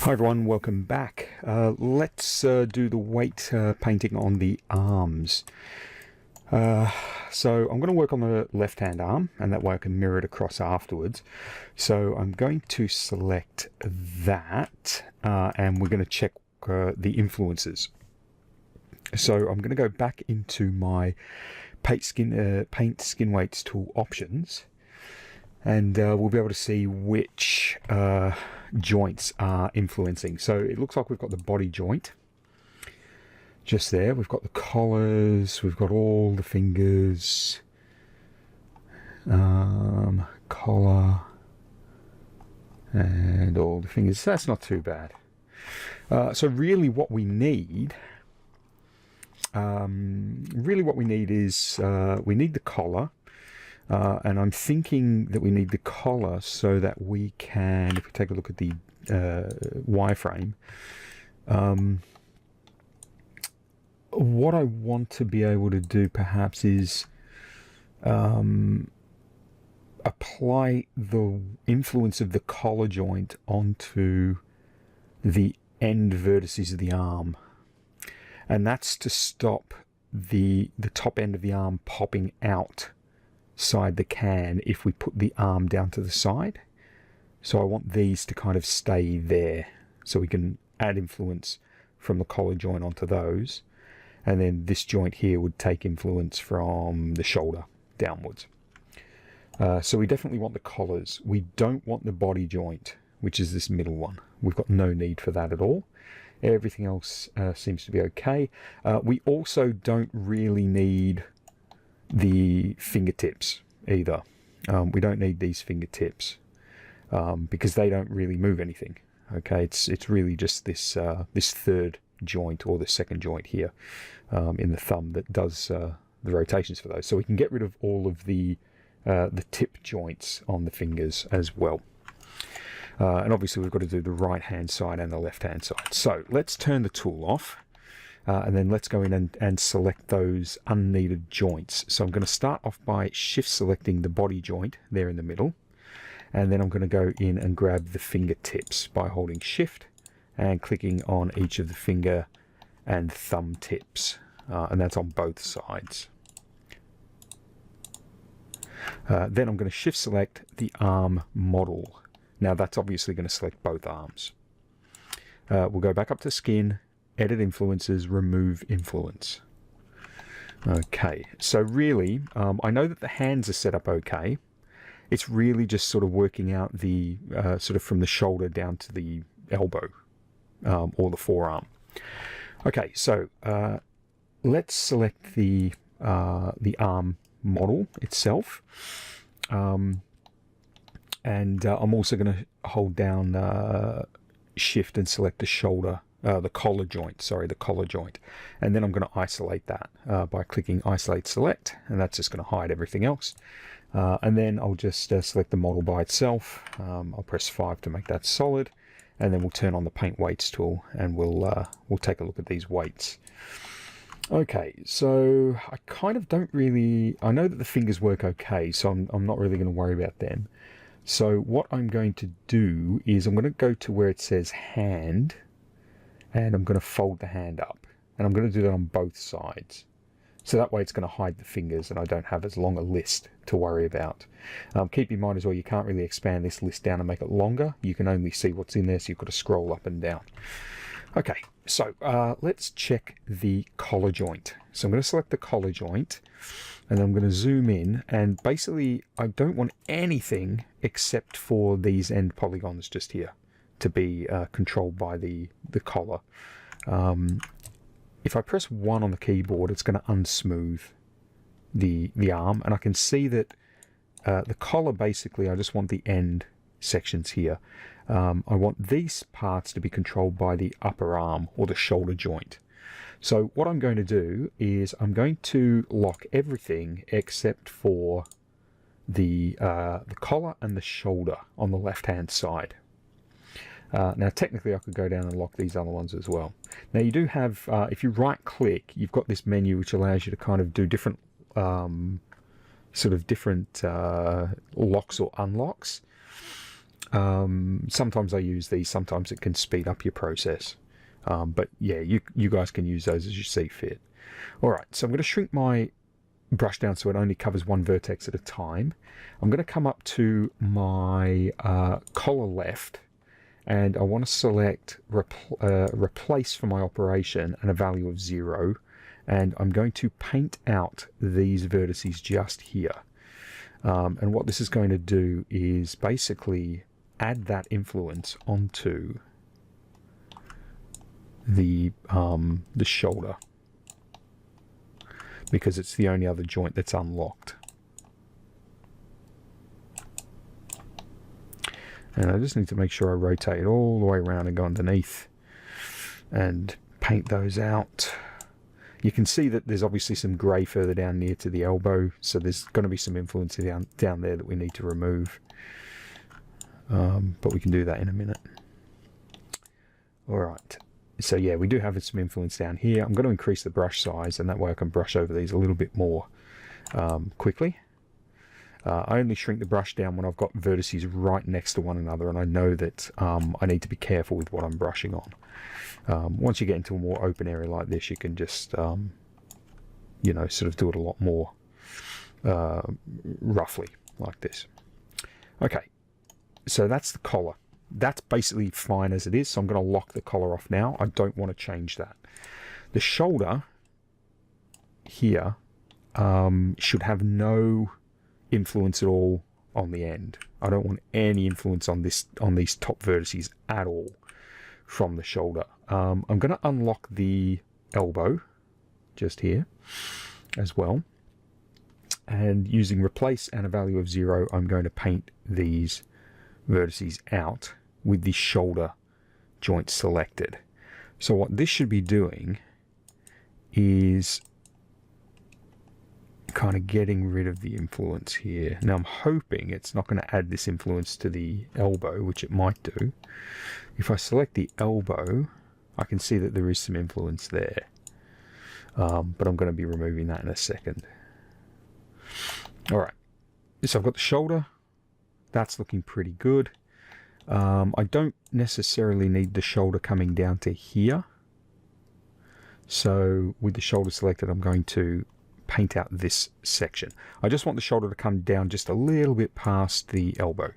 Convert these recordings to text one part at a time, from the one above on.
Hi everyone, welcome back. Let's do the weight painting on the arms. So I'm going to work on the left hand arm, and that way I can mirror it across afterwards. So I'm going to select that, and we're going to check the influences. So I'm going to go back into my paint skin weights tool options, and we'll be able to see which joints are influencing. So it looks like we've got the body joint just there. We've got the collars, we've got all the fingers, collar, and all the fingers. So that's not too bad. So really what we need, is we need the collar. And I'm thinking that we need the collar so that we can, if we take a look at the wireframe, what I want to be able to do perhaps is apply the influence of the collar joint onto the end vertices of the arm. And that's to stop the top end of the arm popping out side the can if we put the arm down to the side. So I want these to kind of stay there so we can add influence from the collar joint onto those, and then this joint here would take influence from the shoulder downwards. So we definitely want the collars. We don't want the body joint, which is this middle one. We've got no need for that at all. Everything else seems to be okay. We also don't really need the fingertips either. We don't need these fingertips because they don't really move anything. Okay, it's really just this this third joint, or the second joint here in the thumb, that does the rotations for those. So we can get rid of all of the tip joints on the fingers as well. And obviously we've got to do the right hand side and the left hand side. So let's turn the tool off. And then let's go in and select those unneeded joints. So I'm going to start off by shift selecting the body joint there in the middle. And then I'm going to go in and grab the fingertips by holding shift and clicking on each of the finger and thumb tips. And that's on both sides. Then I'm going to shift select the arm model. Now that's obviously going to select both arms. We'll go back up to skin, edit influences, remove influence. Okay, so really, I know that the hands are set up okay. It's really just sort of working out the sort of from the shoulder down to the elbow or the forearm. Okay, so let's select the arm model itself, and I'm also going to hold down shift and select the shoulder. The collar joint, and then I'm going to isolate that by clicking isolate select, and that's just going to hide everything else. And then I'll just select the model by itself. I'll press 5 to make that solid, and then we'll turn on the paint weights tool, and we'll take a look at these weights. Okay, so I kind of don't really, I know that the fingers work okay, so I'm not really going to worry about them. So what I'm going to do is I'm going to go to where it says hand, and I'm going to fold the hand up, and I'm going to do that on both sides. So that way it's going to hide the fingers and I don't have as long a list to worry about. Keep in mind as well, you can't really expand this list down and make it longer. You can only see what's in there, so you've got to scroll up and down. Okay, so let's check the collar joint. So I'm going to select the collar joint, and I'm going to zoom in, and basically I don't want anything except for these end polygons just here to be controlled by the collar. If I press 1 on the keyboard, it's going to unsmooth the arm, and I can see that the collar, basically I just want the end sections here. I want these parts to be controlled by the upper arm or the shoulder joint. So what I'm going to do is I'm going to lock everything except for the collar and the shoulder on the left hand side. Now technically I could go down and lock these other ones as well. Now you do have, if you right click, you've got this menu which allows you to kind of do different sort of different locks or unlocks. Sometimes I use these, sometimes it can speed up your process. But yeah, you guys can use those as you see fit. All right, so I'm going to shrink my brush down so it only covers one vertex at a time. I'm going to come up to my collar left, and I want to select replace for my operation and a value of 0, and I'm going to paint out these vertices just here. And what this is going to do is basically add that influence onto the shoulder, because it's the only other joint that's unlocked. And I just need to make sure I rotate it all the way around and go underneath and paint those out. You can see that there's obviously some grey further down near to the elbow, so there's going to be some influence down there that we need to remove. But we can do that in a minute. Alright, so yeah, we do have some influence down here. I'm going to increase the brush size, and that way I can brush over these a little bit more quickly. I only shrink the brush down when I've got vertices right next to one another, and I know that I need to be careful with what I'm brushing on. Once you get into a more open area like this, you can just, you know, sort of do it a lot more roughly, like this. Okay, so that's the collar. That's basically fine as it is, so I'm going to lock the collar off now. I don't want to change that. The shoulder here should have no influence at all on the end. I don't want any influence on these top vertices at all from the shoulder. I'm going to unlock the elbow just here as well, and using replace and a value of 0, I'm going to paint these vertices out with the shoulder joint selected. So what this should be doing is kind of getting rid of the influence here. Now I'm hoping it's not going to add this influence to the elbow, which it might do. If I select the elbow, I can see that there is some influence there, but I'm going to be removing that in a second. Alright, so I've got the shoulder. That's looking pretty good. I don't necessarily need the shoulder coming down to here, so with the shoulder selected, I'm going to paint out this section. I just want the shoulder to come down just a little bit past the elbow,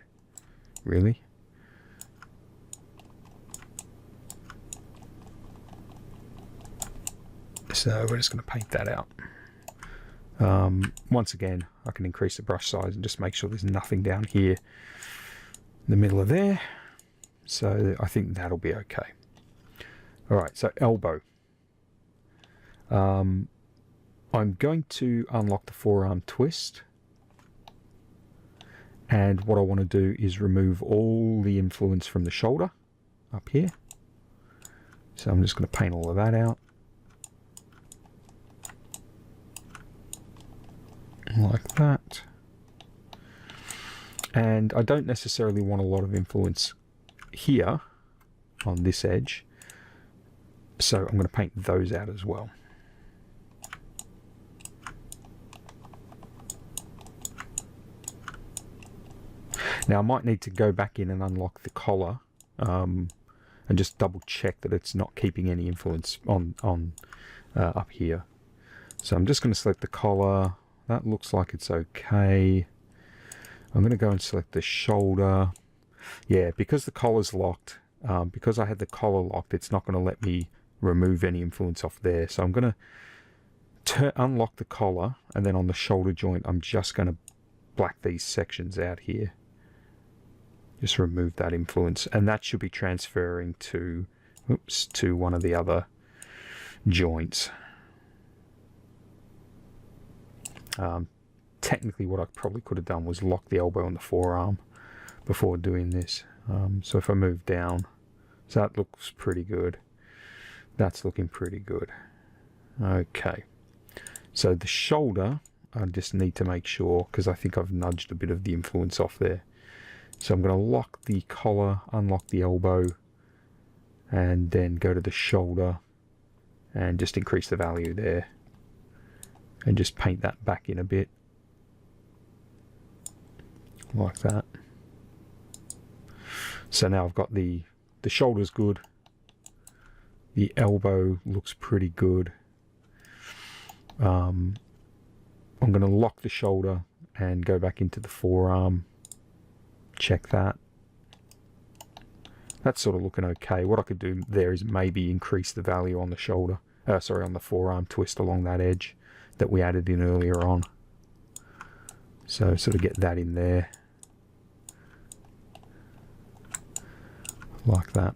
really. So we're just going to paint that out. Once again, I can increase the brush size and just make sure there's nothing down here in the middle of there. So I think that'll be okay. Alright, so elbow. I'm going to unlock the forearm twist, and what I want to do is remove all the influence from the shoulder up here. So I'm just going to paint all of that out like that. And I don't necessarily want a lot of influence here on this edge, so I'm going to paint those out as well. Now I might need to go back in and unlock the collar and just double check that it's not keeping any influence on up here. So I'm just going to select the collar. That looks like it's okay. I'm going to go and select the shoulder. Yeah, because the collar's locked, because I had the collar locked, it's not going to let me remove any influence off there. So I'm going to unlock the collar, and then on the shoulder joint, I'm just going to black these sections out here. Just remove that influence, and that should be transferring to, oops, to one of the other joints. Technically what I probably could have done was lock the elbow on the forearm before doing this. So if I move down, so that looks pretty good. That's looking pretty good. Okay, so the shoulder, I just need to make sure, because I think I've nudged a bit of the influence off there. So I'm going to lock the collar, unlock the elbow, and then go to the shoulder and just increase the value there. And just paint that back in a bit. Like that. So now I've got the shoulder's good. The elbow looks pretty good. I'm going to lock the shoulder and go back into the forearm. Check that. That's sort of looking okay. What I could do there is maybe increase the value on the shoulder, on the forearm twist along that edge that we added in earlier on. So sort of get that in there. Like that.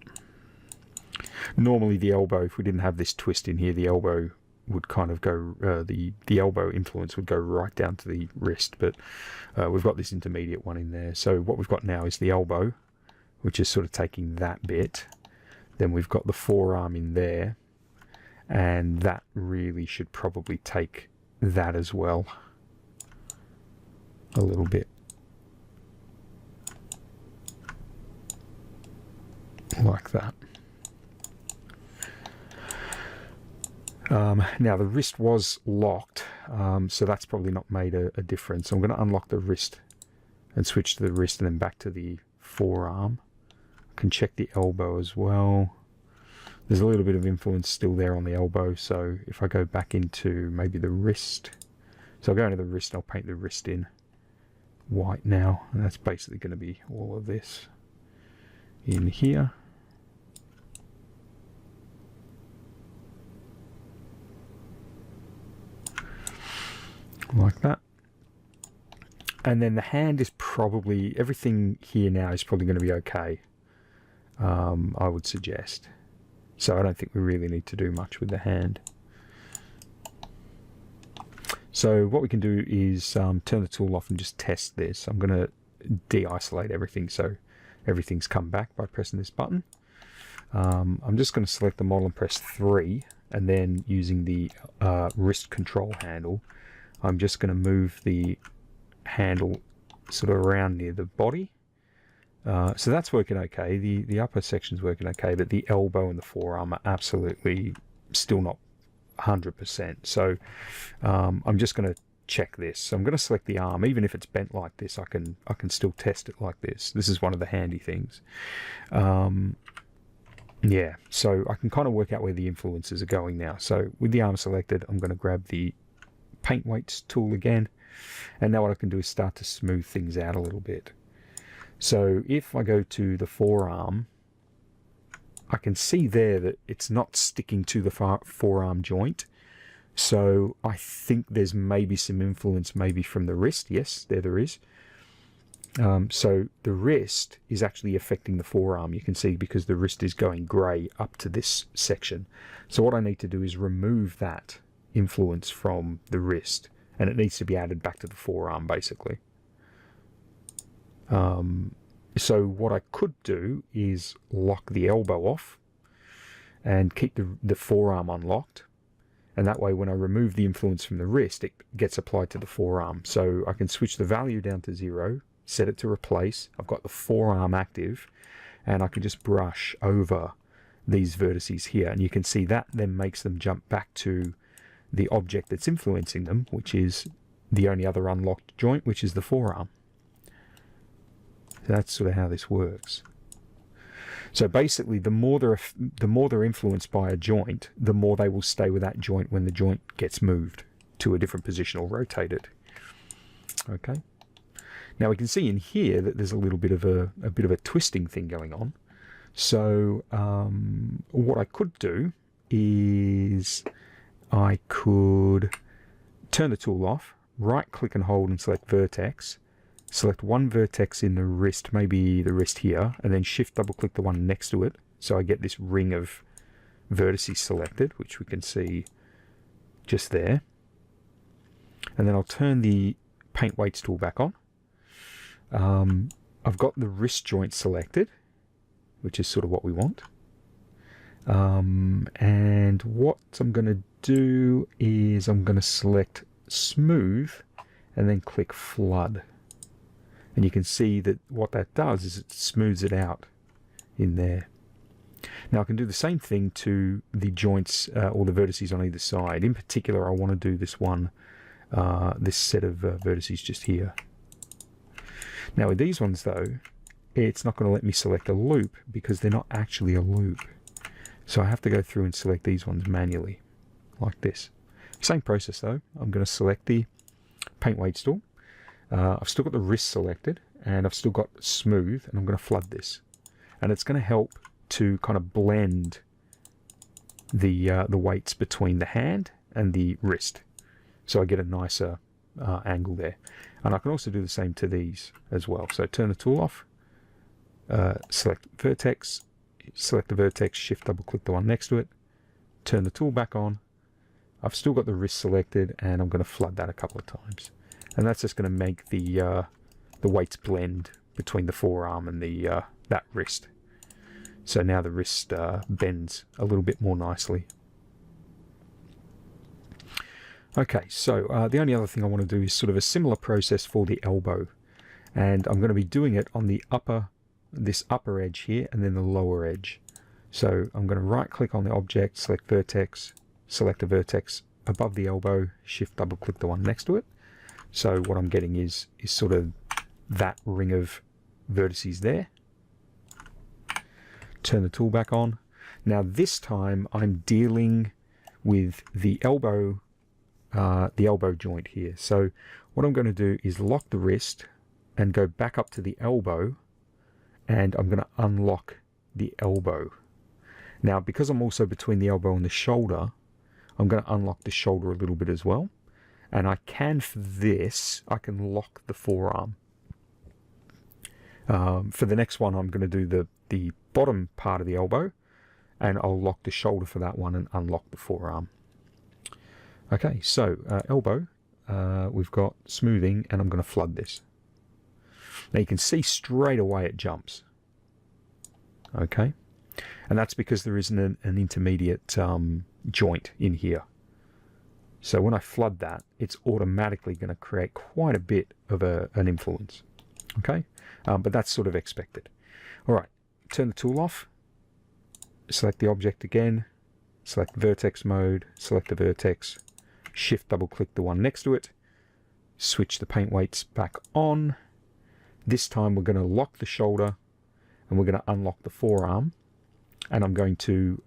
Normally the elbow, if we didn't have this twist in here, the elbow would kind of go, the elbow influence would go right down to the wrist, but we've got this intermediate one in there. So what we've got now is the elbow, which is sort of taking that bit. Then we've got the forearm in there, and that really should probably take that as well. A little bit. Like that. Now the wrist was locked, so that's probably not made a difference. I'm going to unlock the wrist and switch to the wrist and then back to the forearm. I can check the elbow as well. There's a little bit of influence still there on the elbow, so if I go back into maybe the wrist, so I'll go into the wrist and I'll paint the wrist in white now, and that's basically going to be all of this in here. Like that. And then the hand is probably, everything here now is probably going to be okay, I would suggest. So I don't think we really need to do much with the hand. So what we can do is turn the tool off and just test this. I'm going to de-isolate everything so everything's come back by pressing this button. I'm just going to select the model and press 3, and then using the wrist control handle, I'm just going to move the handle sort of around near the body. So that's working okay. The upper section's working okay, but the elbow and the forearm are absolutely still not 100%. So I'm just going to check this. So I'm going to select the arm. Even if it's bent like this, I can still test it like this. This is one of the handy things. Yeah, so I can kind of work out where the influences are going now. So with the arm selected, I'm going to grab the paint weights tool again, and now what I can do is start to smooth things out a little bit. So if I go to the forearm, I can see there that it's not sticking to the forearm joint. So I think there's maybe some influence maybe from the wrist. Yes, there is. So the wrist is actually affecting the forearm, you can see, because the wrist is going grey up to this section. So what I need to do is remove that influence from the wrist, and it needs to be added back to the forearm basically. So what I could do is lock the elbow off and keep the forearm unlocked, and that way when I remove the influence from the wrist, it gets applied to the forearm. So I can switch the value down to 0, set it to replace. I've got the forearm active, and I can just brush over these vertices here, and you can see that then makes them jump back to the object that's influencing them, which is the only other unlocked joint, which is the forearm. So that's sort of how this works. So basically, the more they're influenced by a joint, the more they will stay with that joint when the joint gets moved to a different position or rotated. Okay. Now we can see in here that there's a little bit of a twisting thing going on. So what I could do is I could turn the tool off, right click and hold and select vertex, select one vertex in the wrist, maybe the wrist here, and then shift double click the one next to it, so I get this ring of vertices selected, which we can see just there. And then I'll turn the paint weights tool back on. I've got the wrist joint selected, which is sort of what we want. And what I'm going to do is I'm going to select smooth and then click flood. And you can see that what that does is it smooths it out in there. Now I can do the same thing to the joints or the vertices on either side. In particular, I want to do this one, this set of vertices just here. Now with these ones though, it's not going to let me select a loop because they're not actually a loop. So I have to go through and select these ones manually, like this. Same process though. I'm going to select the paint weights tool. I've still got the wrist selected, and I've still got smooth, and I'm going to flood this. And it's going to help to kind of blend the weights between the hand and the wrist. So I get a nicer angle there. And I can also do the same to these as well. So turn the tool off, select vertex, select the vertex, shift double click the one next to it, turn the tool back on. I've still got the wrist selected, and I'm going to flood that a couple of times. And that's just going to make the weights blend between the forearm and the that wrist. So now the wrist bends a little bit more nicely. Okay, so the only other thing I want to do is sort of a similar process for the elbow. And I'm going to be doing it on the this upper edge here, and then the lower edge. So I'm going to right click on the object, select vertex, select a vertex above the elbow, shift double click the one next to it. So what I'm getting is sort of that ring of vertices there. Turn the tool back on. Now this time I'm dealing with the elbow joint here. So what I'm going to do is lock the wrist and go back up to the elbow, and I'm going to unlock the elbow. Now because I'm also between the elbow and the shoulder, I'm going to unlock the shoulder a little bit as well. And I can, for this, I can lock the forearm. For the next one, I'm going to do the bottom part of the elbow, and I'll lock the shoulder for that one and unlock the forearm. Okay, so elbow, we've got smoothing, and I'm going to flood this. Now you can see straight away it jumps. Okay, and that's because there isn't an intermediate joint in here. So when I flood that, it's automatically going to create quite a bit of an influence. Okay, but that's sort of expected. All right, turn the tool off, select the object again, select vertex mode, select the vertex, shift double click the one next to it, switch the paint weights back on. This time we're going to lock the shoulder, and we're going to unlock the forearm, and I'm going to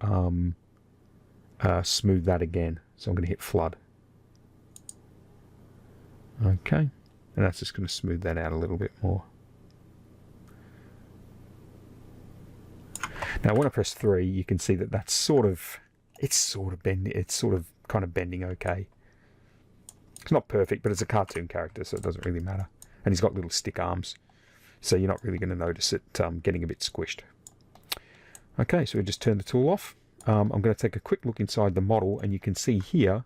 smooth that again. So I'm going to hit flood. Okay, and that's just going to smooth that out a little bit more. Now when I press 3, you can see that that's it's sort of kind of bending okay. It's not perfect, but it's a cartoon character, so it doesn't really matter. And he's got little stick arms, so you're not really going to notice it getting a bit squished. Okay, so we just turn the tool off. I'm going to take a quick look inside the model, and you can see here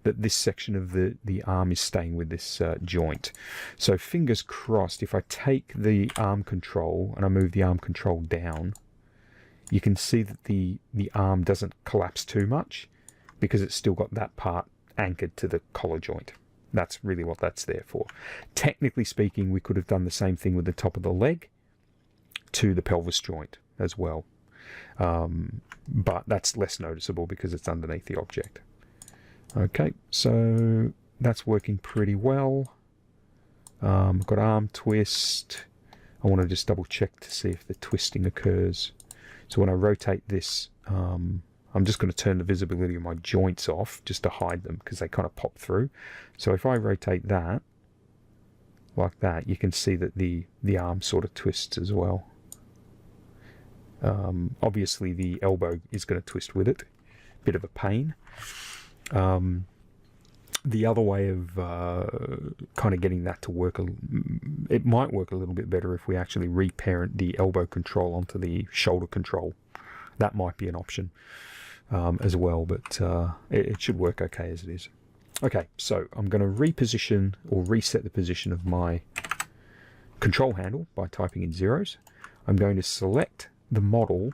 that this section of the arm is staying with this joint. So fingers crossed, if I take the arm control and I move the arm control down, you can see that the arm doesn't collapse too much because it's still got that part anchored to the collar joint. That's really what that's there for. Technically speaking, we could have done the same thing with the top of the leg to the pelvis joint as well. But that's less noticeable because it's underneath the object. Okay, so that's working pretty well. I've got arm twist. I want to just double check to see if the twisting occurs. So when I rotate this, I'm just going to turn the visibility of my joints off just to hide them because they kind of pop through. So if I rotate that like that, you can see that the arm sort of twists as well. Obviously the elbow is going to twist with it. Bit of a pain. The other way of kind of getting that to work, it might work a little bit better if we actually reparent the elbow control onto the shoulder control. That might be an option as well, but it should work okay as it is. Okay, so I'm going to reposition or reset the position of my control handle by typing in zeros. I'm going to select the model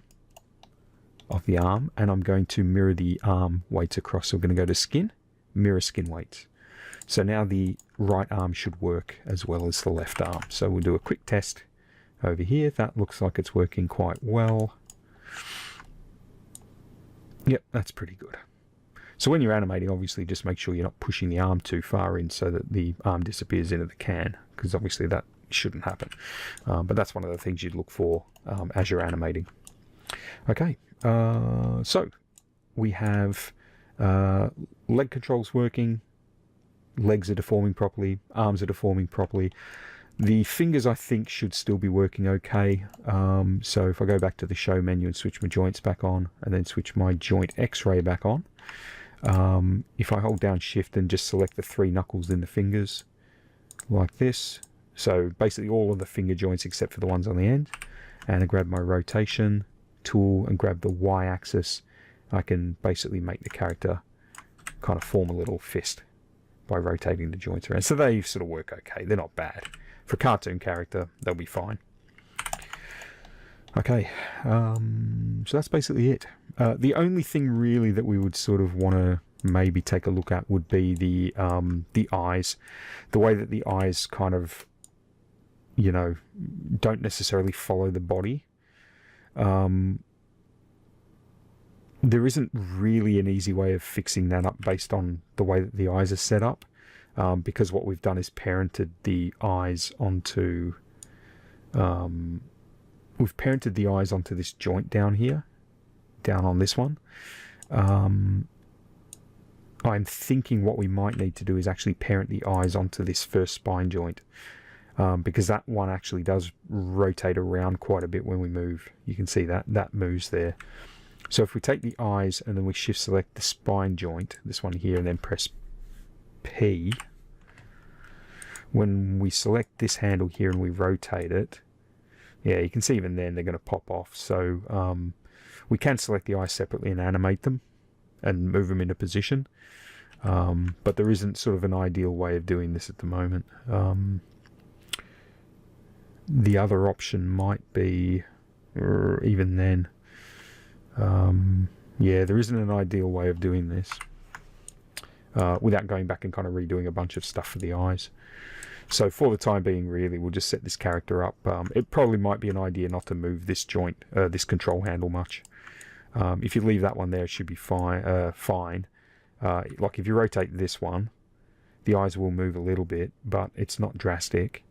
of the arm, and I'm going to mirror the arm weights across. So we're going to go to skin, mirror skin weights. So now the right arm should work as well as the left arm. So we'll do a quick test over here. That looks like it's working quite well. Yep, that's pretty good. So when you're animating, obviously just make sure you're not pushing the arm too far in so that the arm disappears into the can, because obviously that shouldn't happen. But that's one of the things you'd look for as you're animating. Okay, so we have leg controls working, legs are deforming properly, arms are deforming properly. The fingers, I think, should still be working okay. So if I go back to the show menu and switch my joints back on, and then switch my joint X-ray back on, if I hold down shift and just select the 3 knuckles in the fingers like this, so basically all of the finger joints except for the ones on the end, and I grab my rotation tool and grab the Y-axis, I can basically make the character kind of form a little fist by rotating the joints around. So they sort of work okay. They're not bad. For a cartoon character, they'll be fine. Okay, so that's basically it. The only thing really that we would sort of want to maybe take a look at would be the eyes. The way that the eyes kind of, you know, don't necessarily follow the body. There isn't really an easy way of fixing that up based on the way that the eyes are set up, because what we've done is parented the eyes onto this joint down here, down on this one. I'm thinking what we might need to do is actually parent the eyes onto this first spine joint, because that one actually does rotate around quite a bit when we move. You can see that moves there. So if we take the eyes and then we shift select the spine joint, this one here, and then press P, when we select this handle here and we rotate it, yeah, you can see even then they're going to pop off. So we can select the eyes separately and animate them and move them into position, but there isn't sort of an ideal way of doing this at the moment. The other option might be, even then, yeah, there isn't an ideal way of doing this without going back and kind of redoing a bunch of stuff for the eyes. So for the time being, really, we'll just set this character up. It probably might be an idea not to move this joint, this control handle much. If you leave that one there, it should be fine. Like if you rotate this one, the eyes will move a little bit, but it's not drastic.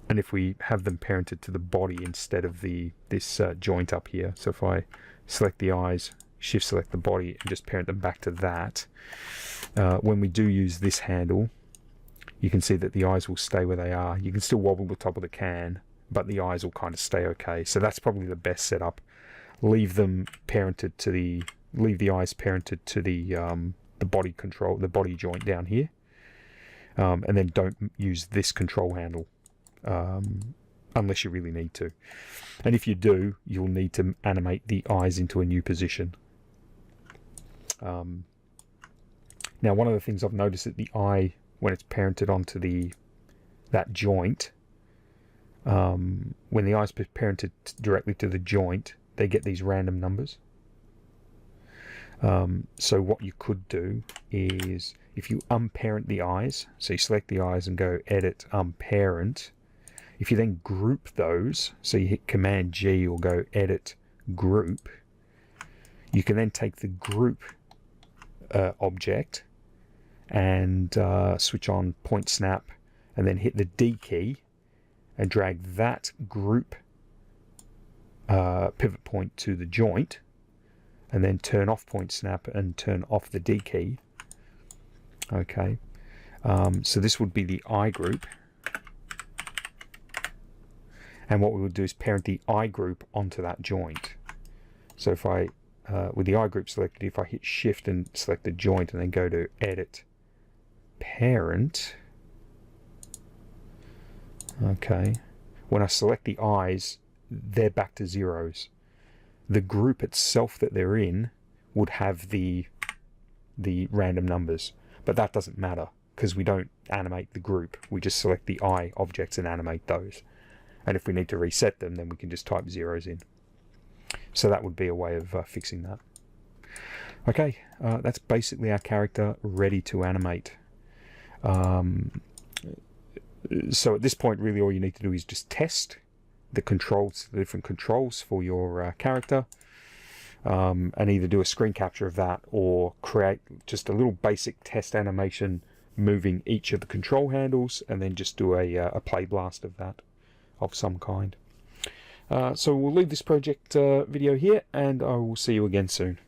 And if we have them parented to the body instead of this joint up here, so if I select the eyes, shift select the body, and just parent them back to that, when we do use this handle, you can see that the eyes will stay where they are. You can still wobble the top of the can, but the eyes will kind of stay okay. So that's probably the best setup. Leave the eyes parented to the body control, the body joint down here, and then don't use this control handle. Unless you really need to. And if you do, you'll need to animate the eyes into a new position. Now, one of the things I've noticed that the eye, when it's parented onto that joint, when the eye's parented directly to the joint, they get these random numbers. So what you could do is, if you unparent the eyes, so you select the eyes and go Edit, Unparent. If you then group those, so you hit Command G or go Edit, Group, you can then take the group object and switch on Point Snap, and then hit the D key and drag that group pivot point to the joint, and then turn off Point Snap and turn off the D key. Okay, so this would be the eye group. And what we would do is parent the eye group onto that joint. So if I, with the eye group selected, if I hit Shift and select the joint and then go to Edit, Parent, okay, when I select the eyes, they're back to zeros. The group itself that they're in would have the random numbers, but that doesn't matter because we don't animate the group. We just select the eye objects and animate those. And if we need to reset them, then we can just type zeros in. So that would be a way of fixing that. Okay, that's basically our character ready to animate. So at this point, really all you need to do is just test the controls, the different controls for your character, and either do a screen capture of that or create just a little basic test animation moving each of the control handles, and then just do a play blast of that of some kind. So we'll leave this project video here, and I will see you again soon.